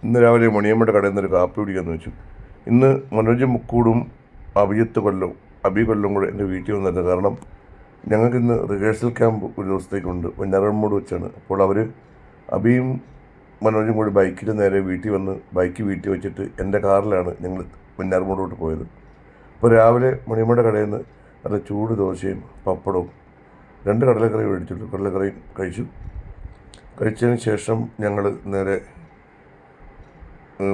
ഇന്ന് രാവിലെ മണിയമ്മയുടെ കടയിൽ നിന്നൊരു കാപ്പി കുടിക്കാമെന്ന് വെച്ചു. ഇന്ന് മനോജ് മുക്കൂടും അഭിജിത്ത് കൊല്ലവും അഭി കൊല്ലം കൂടെ എൻ്റെ വീട്ടിൽ വന്നിരുന്നു. കാരണം ഞങ്ങൾക്കിന്ന് റിഹേഴ്സൽ ക്യാമ്പ് ഒരു ദിവസത്തേക്കുണ്ട് വെഞ്ഞാറമ്മൂട് വെച്ചാണ്. അപ്പോൾ അവർ അഭിയും മനോജും കൂടി ബൈക്കിൽ നേരെ വീട്ടിൽ വന്ന് ബൈക്ക് വീട്ടിൽ വെച്ചിട്ട് എൻ്റെ കാറിലാണ് ഞങ്ങൾ വെഞ്ഞാറമ്മൂടോട്ട് പോയത്. അപ്പോൾ രാവിലെ മണിയമ്മയുടെ കടയിൽ നിന്ന് നല്ല ചൂട് ദോശയും പപ്പടവും 2 കടലക്കറി മേടിച്ചിട്ടു. കടലക്കറിയും കഴിച്ചതിന് ശേഷം ഞങ്ങൾ നേരെ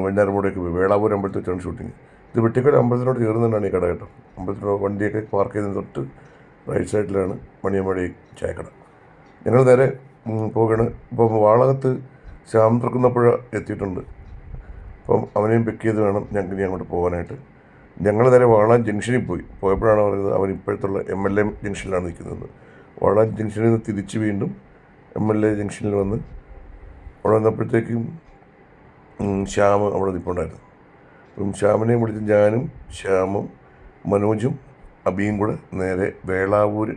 വെഞ്ഞാറമ്മൂടേക്ക് പോയി. വേളാവൂർ അമ്പലത്തിൽ വെച്ചാണ് ഷൂട്ടിങ്. ഇത് വെട്ടിക്കൽ അമ്പലത്തിനോട് ചേർന്നിട്ടാണ് ഈ കട കേട്ടോ. അമ്പലത്തിനോട് വണ്ടിയൊക്കെ പാർക്ക് ചെയ്തതിന് തൊട്ട് റൈറ്റ് സൈഡിലാണ് മണിയമ്മയുടെ ചായക്കട. ഞങ്ങൾ നേരെ പോവുകയാണ്. ഇപ്പം വാളകത്ത് ശ്യാം തുറക്കുന്നപ്പുഴ എത്തിയിട്ടുണ്ട്. അപ്പം അവനെയും പിക്ക് ചെയ്ത് വേണം ഞങ്ങൾക്ക് ഇനി അങ്ങോട്ട് പോകാനായിട്ട്. ഞങ്ങൾ നേരെ വാളാൻ ജംഗ്ഷനിൽ പോയപ്പോഴാണ് പറയുന്നത് അവൻ ഇപ്പോഴത്തുള്ള MLA ജംഗ്ഷനിലാണ് നിൽക്കുന്നത്. വാളാൻ ജംഗ്ഷനിൽ നിന്ന് തിരിച്ച് വീണ്ടും MLA ജംഗ്ഷനിൽ വന്ന് അവിടെ വന്നപ്പോഴത്തേക്കും ശ്യാം അവിടെ നിൽപ്പുണ്ടായിരുന്നു. അപ്പം ശ്യാമിനെയും വിളിച്ച് ഞാനും ശ്യാമും മനോജും അഭിയും കൂടെ നേരെ വേളാവൂർ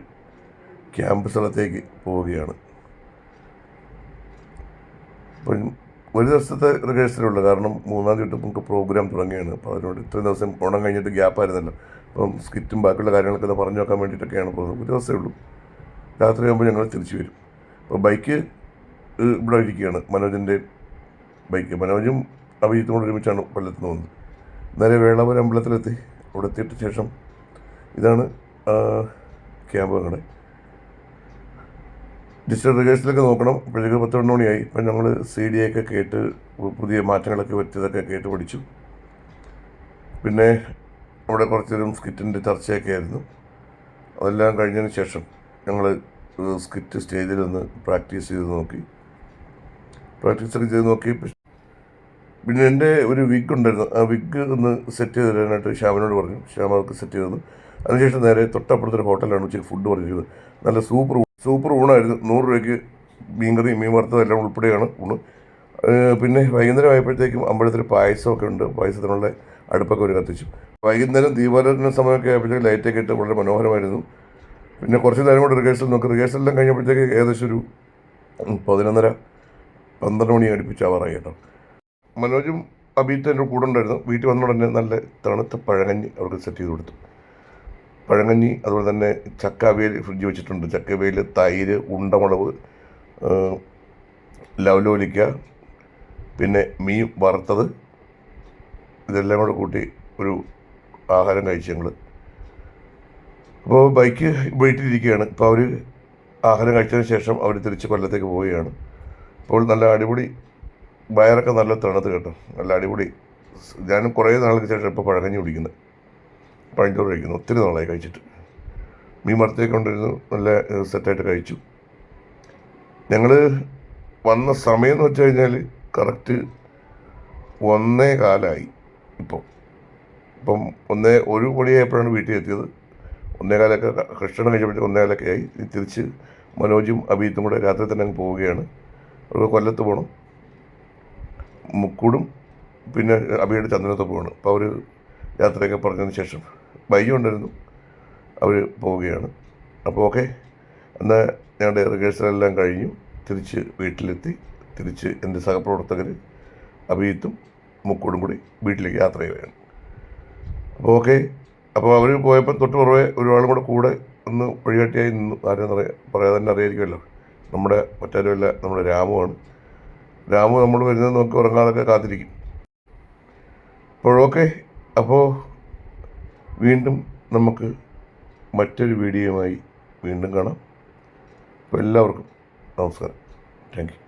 ക്യാമ്പ് സ്ഥലത്തേക്ക് പോവുകയാണ്. അപ്പം ഒരു ദിവസത്തെ റിഹേഴ്സലുള്ളൂ. കാരണം 3-ാം തീയതി തൊട്ട് നമുക്ക് പ്രോഗ്രാം തുടങ്ങിയാണ്. അപ്പോൾ അതിനോട് ഇത്രയും ദിവസം ഓണം കഴിഞ്ഞിട്ട് ഗ്യാപ്പായിരുന്നല്ലോ. അപ്പം സ്കിറ്റും ബാക്കിയുള്ള കാര്യങ്ങളൊക്കെ ഒന്ന് പറഞ്ഞു നോക്കാൻ വേണ്ടിയിട്ടൊക്കെയാണ് പോകുന്നത്. ഒരു ദിവസമേ ഉള്ളൂ. രാത്രി ആകുമ്പോൾ ഞങ്ങൾ തിരിച്ചു വരും. അപ്പോൾ ബൈക്ക് ഇവിടെ ഇരിക്കുകയാണ്. മനോജിൻ്റെ ബൈക്ക്. മനോജും അഭിജിത്തും കൂടെ ഒരുമിച്ചാണ് കൊല്ലത്ത് നിന്ന് വന്നത്. നേരെ വേളാവൂർ അമ്പലത്തിലെത്തി. അവിടെ എത്തിയിട്ട് ശേഷം ഇതാണ് ക്യാമ്പ് ഞങ്ങളുടെ. ജസ്റ്റ് റിഹേഴ്സലൊക്കെ നോക്കണം. അപ്പോഴേക്ക് 10 മണിയായി. ഇപ്പം ഞങ്ങൾ CD ഒക്കെ കേട്ട് പുതിയ മാറ്റങ്ങളൊക്കെ വരുത്തിയതൊക്കെ കേട്ട് പഠിച്ചു. പിന്നെ അവിടെ കുറച്ച് നേരം സ്കിറ്റിൻ്റെ ചർച്ചയൊക്കെ ആയിരുന്നു. അതെല്ലാം കഴിഞ്ഞതിന് ശേഷം ഞങ്ങൾ സ്കിറ്റ് സ്റ്റേജിൽ നിന്ന് പ്രാക്ടീസൊക്കെ ചെയ്ത് നോക്കി. പിന്നെ എൻ്റെ ഒരു വിഗ് ഉണ്ടായിരുന്നു. ആ വിഗ് ഒന്ന് സെറ്റ് ചെയ്ത് തരാനായിട്ട് ശ്യാമിനോട് പറഞ്ഞു. ശ്യാം അതൊക്കെ സെറ്റ് ചെയ്തു. അതിനുശേഷം നേരെ തൊട്ടപ്പുറത്തൊരു ഹോട്ടലാണ് ഉച്ചയ്ക്ക് ഫുഡ് പറഞ്ഞിരിക്കുന്നത്. നല്ല സൂപ്പർ ഊണായിരുന്നു. 100 രൂപയ്ക്ക് മീൻകറി മീൻ വറുത്തത് എല്ലാം ഉൾപ്പെടെയാണ് ഊണ്. പിന്നെ വൈകുന്നേരം ആയപ്പോഴത്തേക്കും അമ്പലത്തിൽ പായസമൊക്കെ ഉണ്ട്. പായസത്തിനുള്ള അടുപ്പൊക്കെ ഒരു കത്തിച്ചു. വൈകുന്നേരം ദീപാരാധന സമയമൊക്കെ ആയപ്പോഴത്തേക്ക് ലൈറ്റൊക്കെ ഇട്ട് വളരെ മനോഹരമായിരുന്നു. പിന്നെ കുറച്ച് നേരം കൂടെ റിഹേഴ്സലെല്ലാം കഴിഞ്ഞപ്പോഴത്തേക്ക് ഏകദേശം ഒരു 11:30-12 മണി അടുപ്പിച്ചാവാറായി കേട്ടോ. മനോജും അഭിജിത്തും എൻ്റെ കൂടെ ഉണ്ടായിരുന്നു. വീട്ടിൽ വന്ന ഉടനെ നല്ല തണുത്ത പഴങ്കഞ്ഞി അവർക്ക് സെറ്റ് ചെയ്ത് കൊടുത്തു. പഴങ്കഞ്ഞി, അതുപോലെ തന്നെ ചക്ക അവിയൽ ഫ്രിഡ്ജ് വെച്ചിട്ടുണ്ട്. ചക്ക അവിയൽ, തൈര്, ഉണ്ടമുളക്, ലവലോലിക്ക, പിന്നെ മീൻ വറുത്തത്, ഇതെല്ലാം കൂടെ കൂട്ടി ഒരു ആഹാരം കഴിച്ചു ഞങ്ങൾ. അപ്പോൾ ബൈക്ക് വീട്ടിലിരിക്കുകയാണ്. ഇപ്പോൾ അവർ ആഹാരം കഴിച്ചതിന് ശേഷം അവർ തിരിച്ച് കൊല്ലത്തേക്ക് പോവുകയാണ്. അപ്പോൾ നല്ല അടിപൊളി വയറൊക്കെ നല്ല തണുത്ത് കേട്ടോ. നല്ല അടിപൊളി. ഞാനും കുറേ നാൾക്ക് ശേഷം ഇപ്പോൾ പഴങ്കഞ്ഞി കുടിക്കുന്നത്. പഴഞ്ചോറ് കഴിക്കുന്നു. ഒത്തിരി നാളായി കഴിച്ചിട്ട്. മീൻ വറുത്തേക്ക് കൊണ്ടിരുന്നു. നല്ല സെറ്റായിട്ട് കഴിച്ചു. ഞങ്ങൾ വന്ന സമയം എന്ന് വെച്ച് കഴിഞ്ഞാൽ കറക്റ്റ് 1:15 ഇപ്പം 1 മണിയായപ്പോഴാണ് വീട്ടിൽ എത്തിയത്. 1:15 കൃഷ്ണൻ കഴിച്ചപ്പോഴത്തേക്ക് 1:15 ആയി. തിരിച്ച് മനോജും അഭിജിത്തും കൂടെ രാത്രി തന്നെ അങ്ങ് പോവുകയാണ്. അവർക്ക് കൊല്ലത്ത് പോകണം. മുക്കൂടും പിന്നെ അഭിയുടെ ചന്ദനത്ത് പോവാണ്. അപ്പോൾ അവർ യാത്രയൊക്കെ പറഞ്ഞതിന് ശേഷം ബൈജു ഉണ്ടായിരുന്നു. അവർ പോവുകയാണ്. അപ്പോൾ ഓക്കെ, എന്നാൽ ഞങ്ങളുടെ റിഹേഴ്സലെല്ലാം കഴിഞ്ഞു. തിരിച്ച് വീട്ടിലെത്തി. തിരിച്ച് എൻ്റെ സഹപ്രവർത്തകർ അഭിജിത്തും മുക്കൂടും കൂടി വീട്ടിലേക്ക് യാത്ര ചെയ്യുകയാണ്. അപ്പോൾ ഓക്കെ. അപ്പോൾ അവർ പോയപ്പോൾ തൊട്ട് പുറമെ ഒരാളും കൂടെ ഒന്ന് വഴികാട്ടിയായി നിന്നു. ആരും പറയാതെ തന്നെ അറിയായിരിക്കുമല്ലോ. നമ്മുടെ മറ്റാരുമല്ല, നമ്മുടെ രാമുവാണ്. രാമു നമ്മൾ വരുന്നത് നോക്കി ഉറങ്ങാതൊക്കെ കാത്തിരിക്കും. അപ്പോഴൊക്കെ അപ്പോൾ വീണ്ടും നമുക്ക് മറ്റൊരു വീഡിയോയുമായി വീണ്ടും കാണാം. അപ്പോൾ എല്ലാവർക്കും നമസ്കാരം. Thank you.